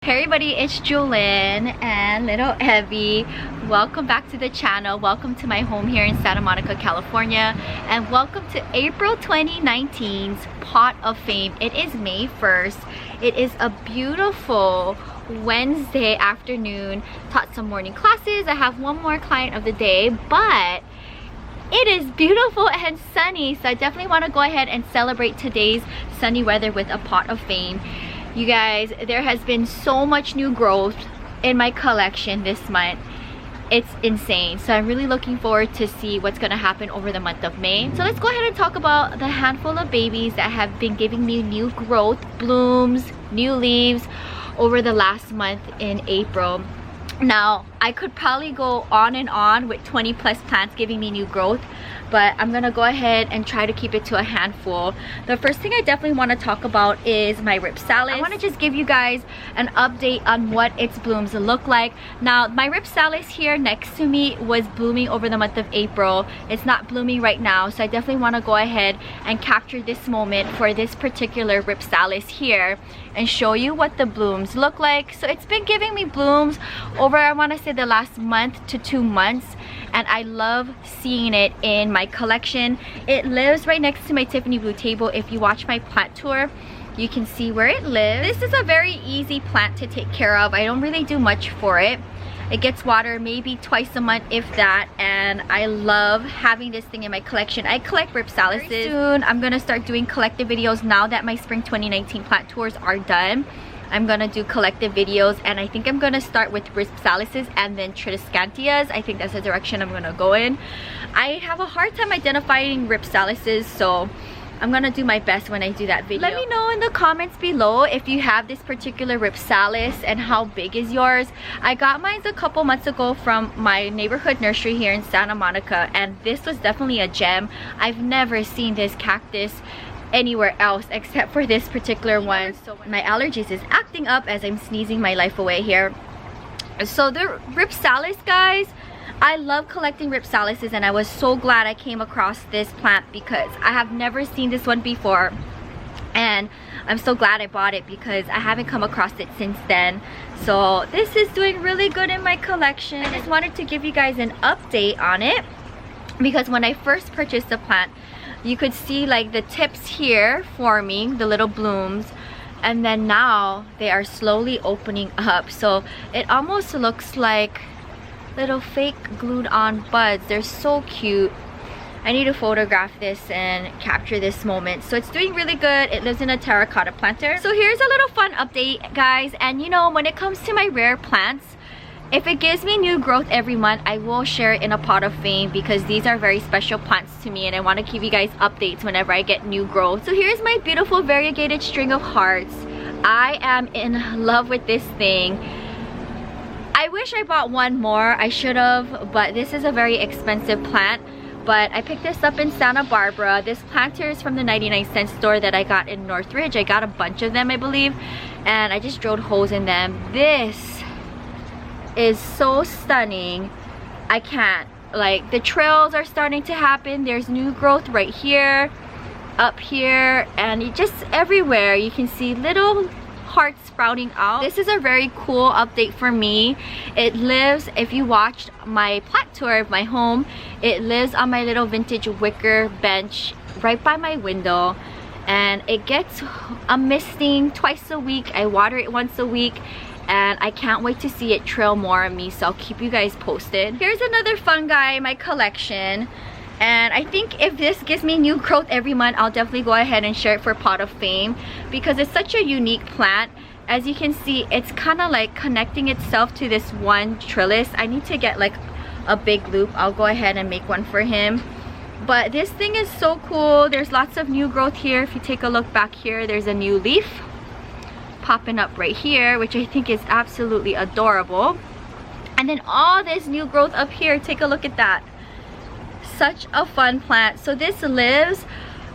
Hey everybody, it's Jewelyn and little Evie. Welcome back to the channel. Welcome to my home here in Santa Monica, California, and welcome to April 2019's Pot of Fame. It is May 1st. It is a beautiful Wednesday afternoon. Taught some morning classes. I have one more client of the day, but it is beautiful and sunny, so I definitely want to go ahead and celebrate today's sunny weather with a Pot of Fame. You guys, there has been so much new growth in my collection this month. It's insane. So I'm really looking forward to see what's going to happen over the month of May. So let's go ahead and talk about the handful of babies that have been giving me new growth, blooms, new leaves over the last month in April. Now, I could probably go on and on with 20 plus plants giving me new growth, but I'm gonna go ahead and try to keep it to a handful. The first thing I definitely want to talk about is my Rhipsalis. I want to just give you guys an update on what its blooms look like. Now, my Rhipsalis here next to me was blooming over the month of April. It's not blooming right now, so I definitely want to go ahead and capture this moment for this particular Rhipsalis here and show you what the blooms look like. So it's been giving me blooms over, I want to say, the last month to 2 months, and I love seeing it in my collection. It lives right next to my Tiffany blue table. If you watch my plant tour, you can see where it lives. This is a very easy plant to take care of. I don't really do much for it. It gets water maybe twice a month, if that, and I love having this thing in my collection. I collect Rhipsalises. Very soon I'm gonna start doing collective videos now that my spring 2019 plant tours are done. I'm gonna do collective videos, and I think I'm gonna start with Rhipsalises and then Triscantias. I think that's the direction I'm gonna go in. I have a hard time identifying Rhipsalises, so I'm gonna do my best when I do that video. Let me know in the comments below if you have this particular Rhipsalis and how big is yours. I got mine a couple months ago from my neighborhood nursery here in Santa Monica, and this was definitely a gem. I've never seen this cactus anywhere else except for this particular one. So my allergies is acting up as I'm sneezing my life away here. So the Rhipsalis, guys, I love collecting Rhipsalises, and I was so glad I came across this plant because I have never seen this one before, and I'm so glad I bought it because I haven't come across it since then. So this is doing really good in my collection. I just wanted to give you guys an update on it because when I first purchased the plant, you could see like the tips here forming, the little blooms, and then now they are slowly opening up. So it almost looks like little fake glued on buds. They're so cute. I need to photograph this and capture this moment. So it's doing really good. It lives in a terracotta planter. So here's a little fun update, guys. And you know, when it comes to my rare plants, if it gives me new growth every month, I will share it in a Pot of Fame because these are very special plants to me, and I want to give you guys updates whenever I get new growth. So here's my beautiful variegated string of hearts. I am in love with this thing. I wish I bought one more. I should have, but this is a very expensive plant. But I picked this up in Santa Barbara. This planter is from the 99-cent store that I got in Northridge. I got a bunch of them, I believe, and I just drilled holes in them. This is so stunning. I can't, like, the trails are starting to happen. There's new growth right here, up here, and just everywhere. You can see little hearts sprouting out. This is a very cool update for me. It lives, if you watched my plant tour of my home, it lives on my little vintage wicker bench right by my window, and it gets a misting twice a week. I water it once a week, and I can't wait to see it trail more on me, so I'll keep you guys posted. Here's another fungi in my collection, and I think if this gives me new growth every month, I'll definitely go ahead and share it for Pot of Fame because it's such a unique plant. As you can see, it's kind of like connecting itself to this one trellis. I need to get like a big loop. I'll go ahead and make one for him. But this thing is so cool. There's lots of new growth here. If you take a look back here, there's a new leaf popping up right here, which I think is absolutely adorable. And then all this new growth up here, take a look at that. Such a fun plant. So this lives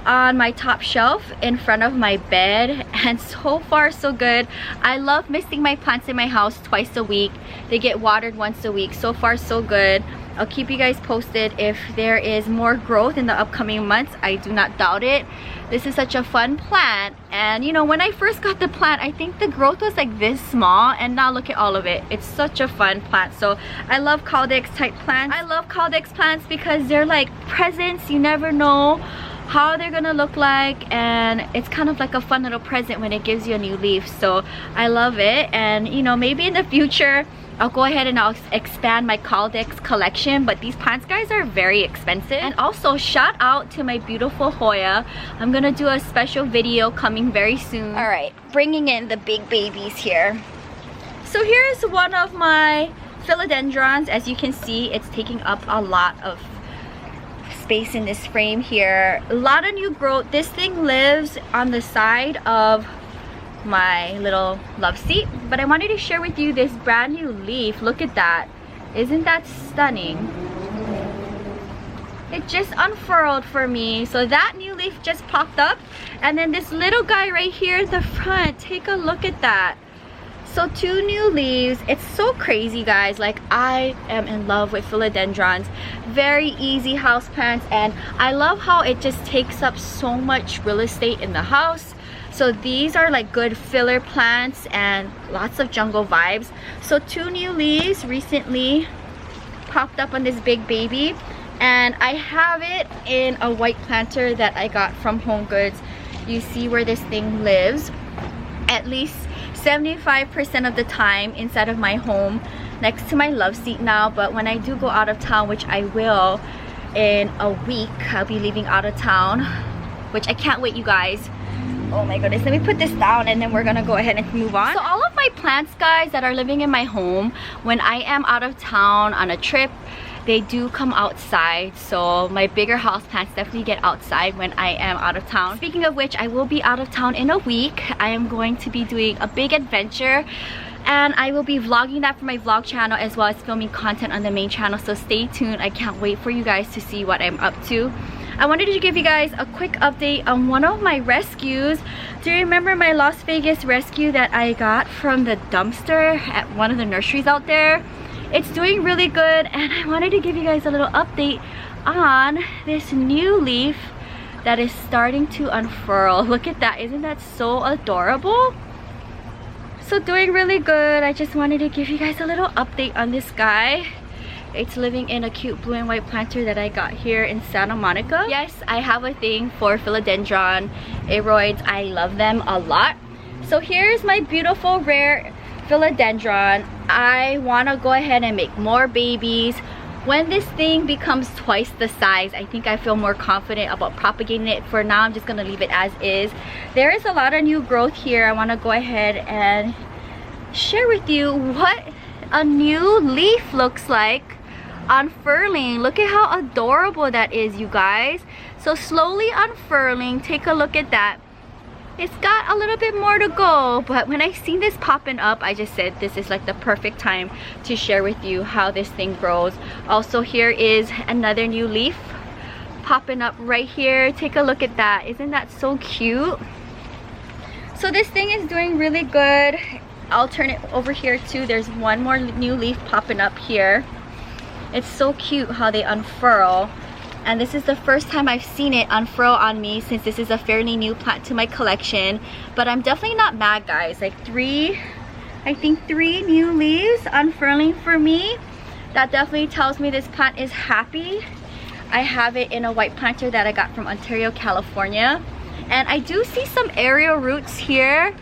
on my top shelf in front of my bed, and so far so good. I love misting my plants in my house twice a week. They get watered once a week. So far so good. I'll keep you guys posted if there is more growth in the upcoming months. I do not doubt it. This is such a fun plant, and you know, when I first got the plant, I think the growth was like this small, and now look at all of it. It's such a fun plant. So I love Caldex type plants. I love Caldex plants because they're like presents. You never know how they're gonna look like, and it's kind of like a fun little present when it gives you a new leaf. So I love it, and you know, maybe in the future I'll go ahead and I'll expand my Caldex collection, but these plants, guys, are very expensive. And also, shout out to my beautiful Hoya. I'm gonna do a special video coming very soon. All right, bringing in the big babies here. So here's one of my philodendrons. As you can see, it's taking up a lot of space in this frame here. A lot of new growth. This thing lives on the side of my little love seat, but I wanted to share with you this brand new leaf. Look at that. Isn't that stunning? It just unfurled for me. So that new leaf just popped up, and then this little guy right here in the front, take a look at that. So 2 new leaves. It's so crazy, guys. Like, I am in love with philodendrons. Very easy house plants, and I love how it just takes up so much real estate in the house. So these are like good filler plants and lots of jungle vibes. So 2 new leaves recently popped up on this big baby, and I have it in a white planter that I got from Home Goods. You see where this thing lives at least 75% of the time inside of my home next to my love seat now. But when I do go out of town, which I will in a week, I'll be leaving out of town, which I can't wait, you guys. Oh my goodness, let me put this down and then we're gonna go ahead and move on. So all of my plants, guys, that are living in my home, when I am out of town on a trip, they do come outside. So my bigger house plants definitely get outside when I am out of town. Speaking of which, I will be out of town in a week. I am going to be doing a big adventure, and I will be vlogging that for my vlog channel as well as filming content on the main channel. So stay tuned. I can't wait for you guys to see what I'm up to. I wanted to give you guys a quick update on one of my rescues. Do you remember my Las Vegas rescue that I got from the dumpster at one of the nurseries out there? It's doing really good, and I wanted to give you guys a little update on this new leaf that is starting to unfurl. Look at that. Isn't that so adorable? So doing really good. I just wanted to give you guys a little update on this guy. It's living in a cute blue and white planter that I got here in Santa Monica. Yes, I have a thing for philodendron aroids. I love them a lot. So here's my beautiful rare philodendron. I want to go ahead and make more babies. When this thing becomes twice the size, I think I feel more confident about propagating it. For now, I'm just going to leave it as is. There is a lot of new growth here. I want to go ahead and share with you what a new leaf looks like unfurling. Look at how adorable that is, you guys. So slowly unfurling. Take a look at that. It's got a little bit more to go, but when I seen this popping up, I just said this is like the perfect time to share with you how this thing grows. Also, here is another new leaf popping up right here. Take a look at that. Isn't that so cute? So this thing is doing really good. I'll turn it over here too. There's one more new leaf popping up here. It's so cute how they unfurl, and this is the first time I've seen it unfurl on me since this is a fairly new plant to my collection. But I'm definitely not mad, guys. Like I think three new leaves unfurling for me. That definitely tells me this plant is happy. I have it in a white planter that I got from Ontario, California, and I do see some aerial roots here.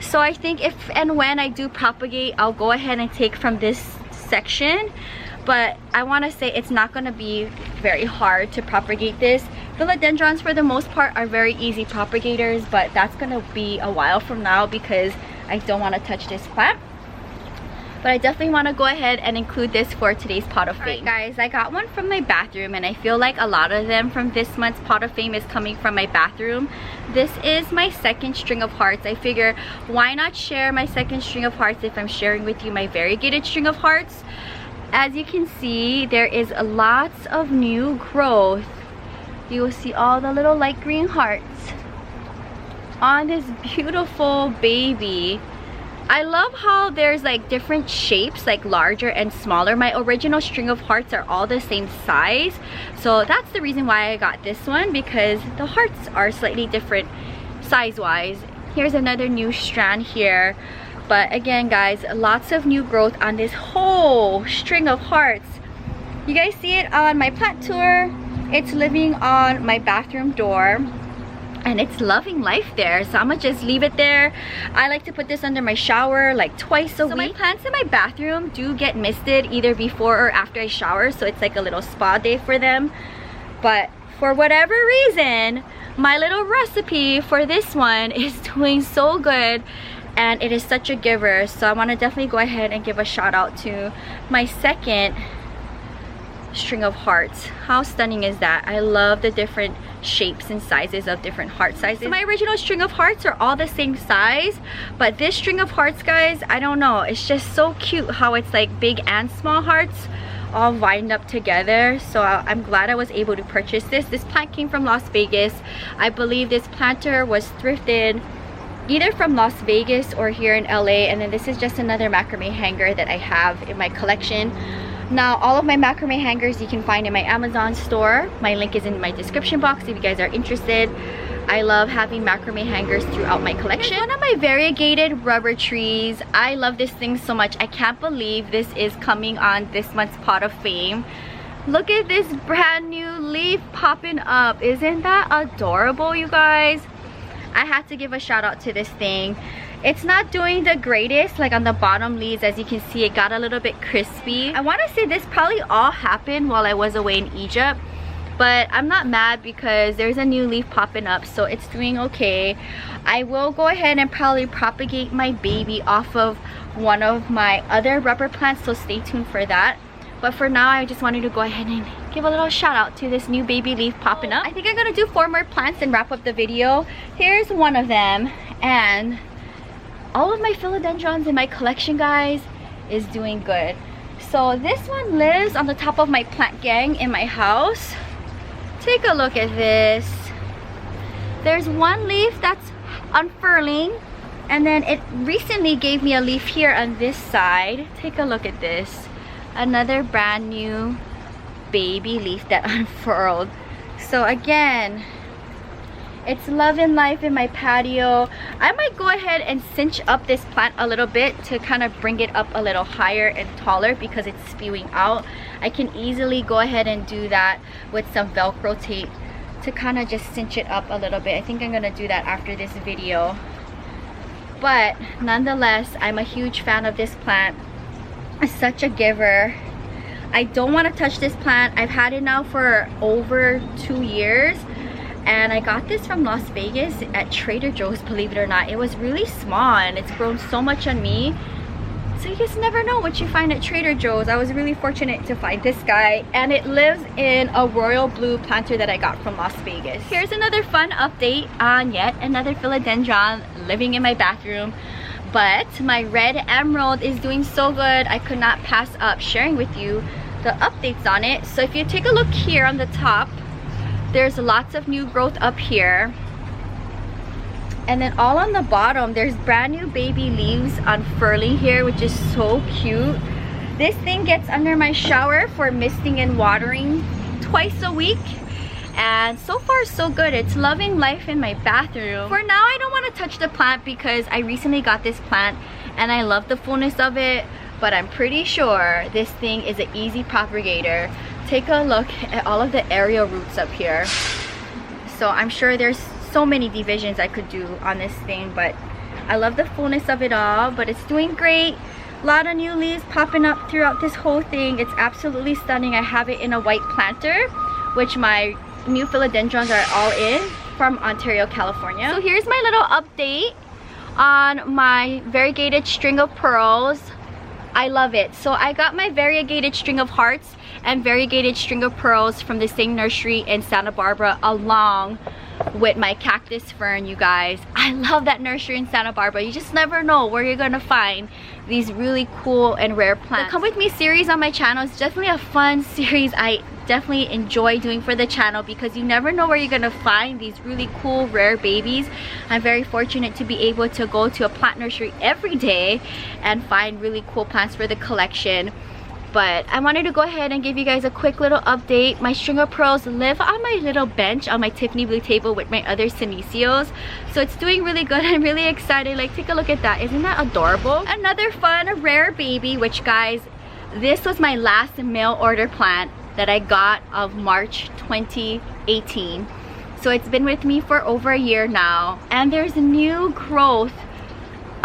So I think if and when I do propagate, I'll go ahead and take from this section. But I want to say it's not going to be very hard to propagate this. Philodendrons for the most part are very easy propagators, but that's going to be a while from now because I don't want to touch this plant. But I definitely want to go ahead and include this for today's pot of fame. Alright guys, I got one from my bathroom, and I feel like a lot of them from this month's pot of fame is coming from my bathroom. This is my second string of hearts. I figure why not share my second string of hearts if I'm sharing with you my variegated string of hearts. As you can see, there is lots of new growth. You will see all the little light green hearts on this beautiful baby. I love how there's like different shapes, like larger and smaller. My original string of hearts are all the same size, so that's the reason why I got this one, because the hearts are slightly different size wise. Here's another new strand here, but again guys, lots of new growth on this whole string of hearts. You guys see it on my plant tour. It's living on my bathroom door and it's loving life there, so I'm gonna just leave it there. I like to put this under my shower like twice a week. My plants in my bathroom do get misted either before or after I shower, so it's like a little spa day for them. But for whatever reason, my little recipe for this one is doing so good and it is such a giver, so I want to definitely go ahead and give a shout out to my second string of hearts. How stunning is that? I love the different shapes and sizes of different heart sizes. So my original string of hearts are all the same size, but this string of hearts, guys, I don't know, it's just so cute how it's like big and small hearts all lined up together. So I'm glad I was able to purchase this. This plant came from Las Vegas. I believe this planter was thrifted either from Las Vegas or here in LA, and then this is just another macrame hanger that I have in my collection. Now, all of my macrame hangers you can find in my Amazon store. My link is in my description box if you guys are interested. I love having macrame hangers throughout my collection. One of my variegated rubber trees. I love this thing so much. I can't believe this is coming on this month's Pot of Fame. Look at this brand new leaf popping up. Isn't that adorable, you guys? I had to give a shout out to this thing. It's not doing the greatest, like on the bottom leaves. As you can see, it got a little bit crispy. I want to say this probably all happened while I was away in Egypt, but I'm not mad because there's a new leaf popping up, so it's doing okay. I will go ahead and probably propagate my baby off of one of my other rubber plants, so stay tuned for that. But for now, I just wanted to go ahead and give a little shout out to this new baby leaf popping up. I think I'm gonna do 4 more plants and wrap up the video. Here's one of them, and all of my philodendrons in my collection, guys, is doing good. So this one lives on the top of my plant gang in my house. Take a look at this. There's one leaf that's unfurling, and then it recently gave me a leaf here on this side. Take a look at this. Another brand new baby leaf that unfurled. So again, it's loving life in my patio. I might go ahead and cinch up this plant a little bit to kind of bring it up a little higher and taller because it's spewing out. I can easily go ahead and do that with some Velcro tape to kind of just cinch it up a little bit. I think I'm gonna do that after this video. But nonetheless, I'm a huge fan of this plant. It's such a giver. I don't want to touch this plant. I've had it now for over 2 years. And I got this from Las Vegas at Trader Joe's, believe it or not. It was really small and it's grown so much on me. So you just never know what you find at Trader Joe's. I was really fortunate to find this guy, and it lives in a royal blue planter that I got from Las Vegas. Here's another fun update on yet another philodendron living in my bathroom. But my red emerald is doing so good, I could not pass up sharing with you the updates on it. So if you take a look here on the top, there's lots of new growth up here, and then all on the bottom there's brand new baby leaves unfurling here, which is so cute. This thing gets under my shower for misting and watering twice a week, and so far so good. It's loving life in my bathroom. For now, I don't want to touch the plant because I recently got this plant and I love the fullness of it, but I'm pretty sure this thing is an easy propagator. Take a look at all of the aerial roots up here. So I'm sure there's so many divisions I could do on this thing, but I love the fullness of it all. But it's doing great. A lot of new leaves popping up throughout this whole thing. It's absolutely stunning. I have it in a white planter, which my new philodendrons are all in, from Ontario, California. So here's my little update on my variegated string of pearls. I love it. So I got my variegated string of hearts and variegated string of pearls from the same nursery in Santa Barbara, along with my cactus fern, you guys. I love that nursery in Santa Barbara. You just never know where you're gonna find these really cool and rare plants. The Come With Me series on my channel is definitely a fun series. I definitely enjoy doing for the channel because you never know where you're gonna find these really cool rare babies. I'm very fortunate to be able to go to a plant nursery every day and find really cool plants for the collection. But I wanted to go ahead and give you guys a quick little update. My string of pearls live on my little bench on my Tiffany blue table with my other Senecio. So it's doing really good. I'm really excited. Like, take a look at that. Isn't that adorable? Another fun, rare baby, which guys, this was my last mail order plant that I got of March 2018. So it's been with me for over a year now. And there's new growth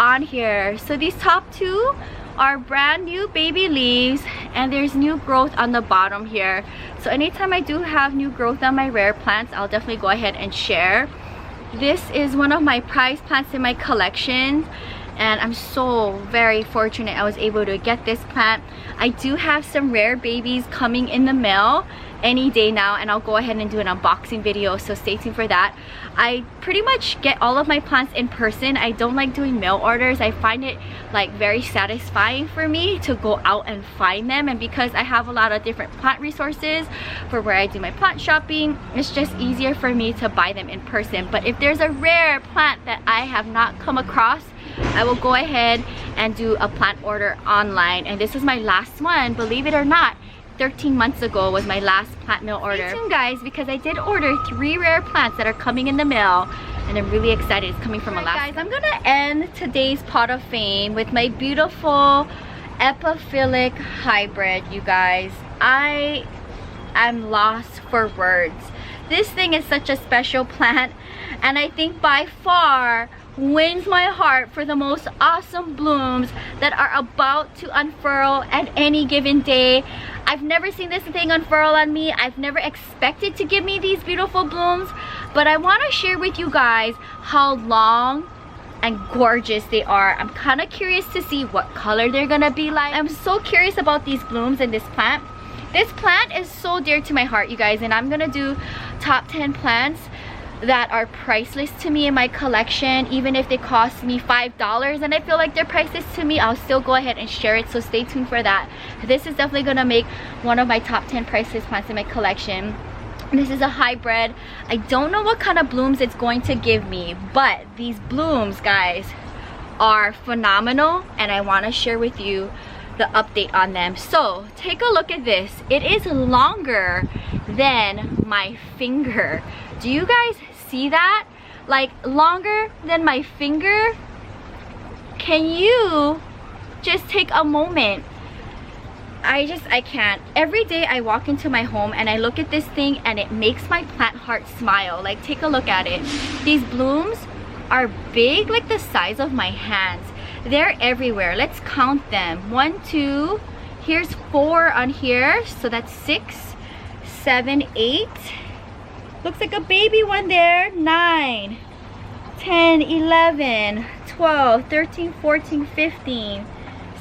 on here. So these top two are brand new baby leaves, and there's new growth on the bottom here. So anytime I do have new growth on my rare plants, I'll definitely go ahead and share. This is one of my prized plants in my collection, and I'm so very fortunate I was able to get this plant. I do have some rare babies coming in the mail any day now, and I'll go ahead and do an unboxing video, so stay tuned for that. I pretty much get all of my plants in person. I don't like doing mail orders. I find it like very satisfying for me to go out and find them, and because I have a lot of different plant resources for where I do my plant shopping, it's just easier for me to buy them in person. But if there's a rare plant that I have not come across, I will go ahead and do a plant order online. And this is my last one, believe it or not. 13 months ago was my last plant mail order. Stay tuned guys, because I did order 3 rare plants that are coming in the mail, and I'm really excited. It's coming from Alaska. Guys, I'm gonna end today's pot of fame with my beautiful Epiphyllum hybrid. You guys, I am lost for words. This thing is such a special plant, and I think by far wins my heart for the most awesome blooms that are about to unfurl at any given day. I've never seen this thing unfurl on me. I've never expected to give me these beautiful blooms, but I want to share with you guys how long and gorgeous they are. I'm kind of curious to see what color they're gonna be like. I'm so curious about these blooms and this plant. This plant is so dear to my heart, you guys, and I'm gonna do top 10 plants that are priceless to me in my collection. Even if they cost me $5 and I feel like they're priceless to me, I'll still go ahead and share it, so stay tuned for that. This is definitely gonna make one of my top 10 priceless plants in my collection. This is a hybrid. I don't know what kind of blooms it's going to give me, but these blooms, guys, are phenomenal, and I want to share with you the update on them. So take a look at this. It is longer than my finger. Do you guys see that? Like, longer than my finger. Can you just take a moment? I can't. Every day I walk into my home and I look at this thing and it makes my plant heart smile. Like, take a look at it. These blooms are big, like the size of my hands. They're everywhere. Let's count them. 1, 2, here's 4 on here, so that's 6, 7, 8. Looks like a baby one there. 9, 10, 11, 12, 13, 14, 15.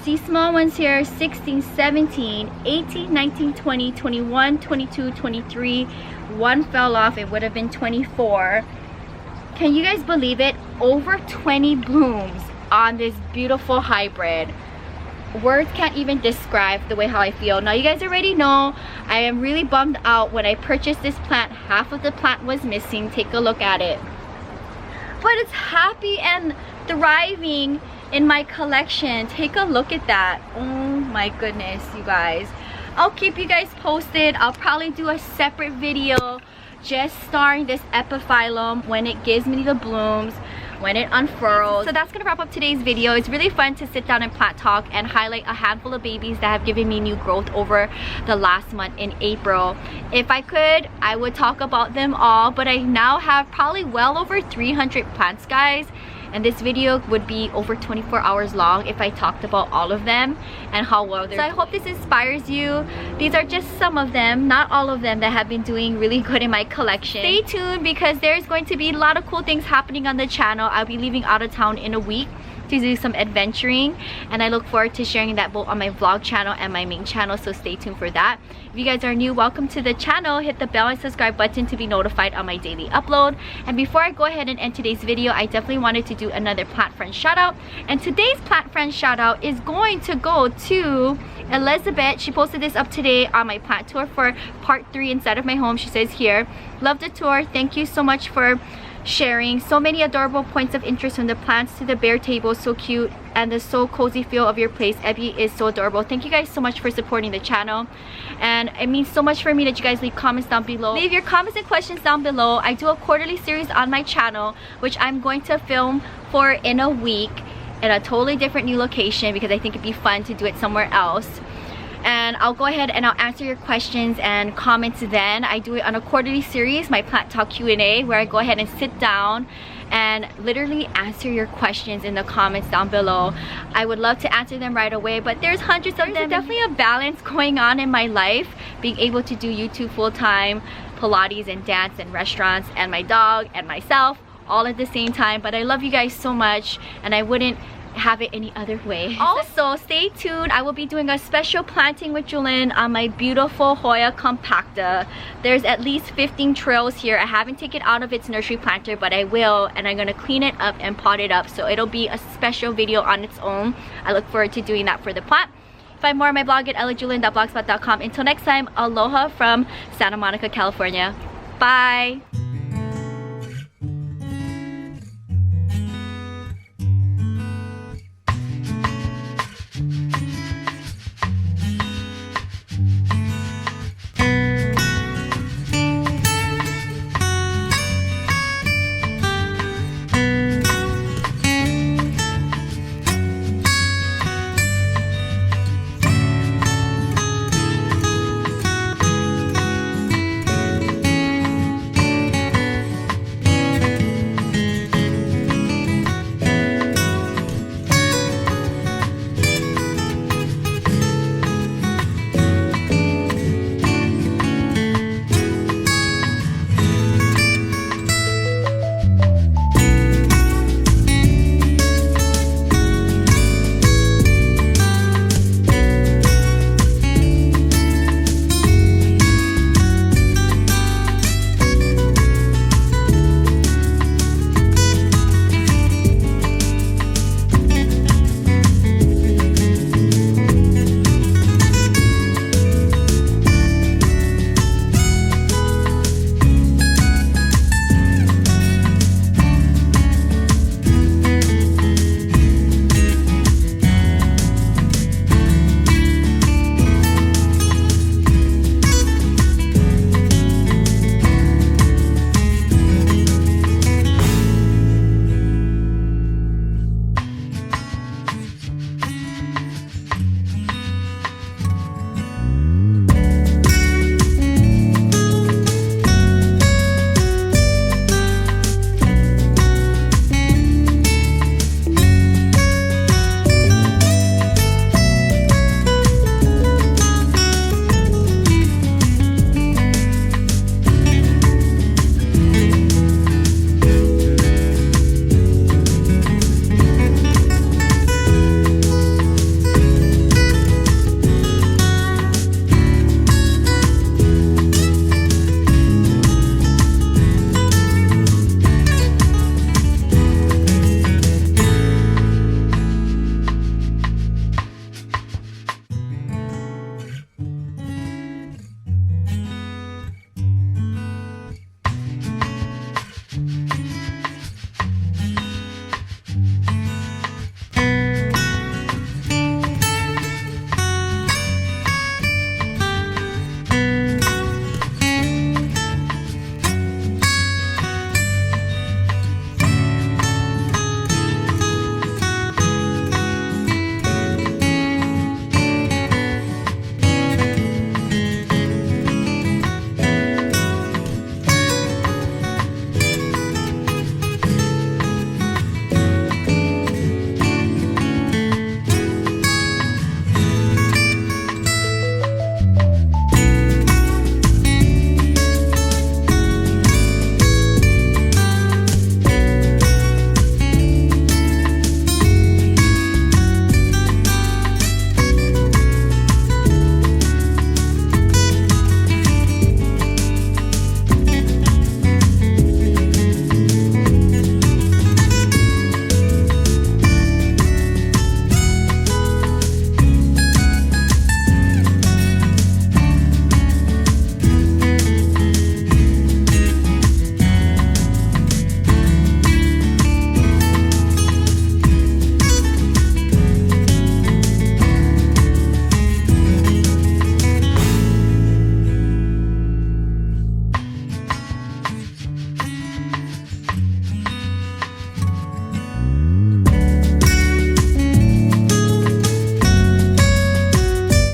See small ones here. 16, 17, 18, 19, 20, 21, 22, 23. One fell off. It would have been 24. Can you guys believe it? Over 20 blooms on this beautiful hybrid. Words can't even describe the way how I feel. Now you guys already know I am really bummed out. When I purchased this plant, half of the plant was missing. Take a look at it, but it's happy and thriving in my collection. Take a look at that. Oh my goodness, you guys. I'll keep you guys posted. I'll probably do a separate video just starring this Epiphyllum when it gives me the blooms, when it unfurls. So that's gonna wrap up today's video. It's really fun to sit down and plant talk and highlight a handful of babies that have given me new growth over the last month in April. If I could, I would talk about them all, but I now have probably well over 300 plants, guys, and this video would be over 24 hours long if I talked about all of them and how well they're doing. So I hope this inspires you. These are just some of them, not all of them, that have been doing really good in my collection. Stay tuned because there's going to be a lot of cool things happening on the channel. I'll be leaving out of town in a week, to do some adventuring, and I look forward to sharing that both on my vlog channel and my main channel, so stay tuned for that. If you guys are new, welcome to the channel. Hit the bell and subscribe button to be notified on my daily upload. And before I go ahead and end today's video, I definitely wanted to do another plant friend shout out, and today's plant friend shout out is going to go to Elizabeth. She posted this up today on my plant tour for part 3 inside of my home. She says here, love the tour, thank you so much for sharing so many adorable points of interest, from the plants to the bare table, so cute, and the so cozy feel of your place. Ebby is so adorable. Thank you guys so much for supporting the channel, and it means so much for me that you guys leave comments down below. Leave your comments and questions down below. I do a quarterly series on my channel, which I'm going to film for in a week in a totally different new location, because I think it'd be fun to do it somewhere else. And I'll go ahead and I'll answer your questions and comments then. I do it on a quarterly series, my Plant Talk Q&A, where I go ahead and sit down and literally answer your questions in the comments down below. I would love to answer them right away, but there's hundreds of them. There's definitely a balance going on in my life, being able to do YouTube full-time, Pilates and dance and restaurants and my dog and myself all at the same time. But I love you guys so much, and I wouldn't have it any other way. Also, stay tuned. I will be doing a special planting with Jewelyn on my beautiful Hoya compacta. There's at least 15 trails here. I haven't taken out of its nursery planter, but I will, and I'm gonna clean it up and pot it up, so it'll be a special video on its own. I look forward to doing that for the plant. Find more on my blog at elojewelyn.blogspot.com. Until next time, aloha from Santa Monica, California. Bye.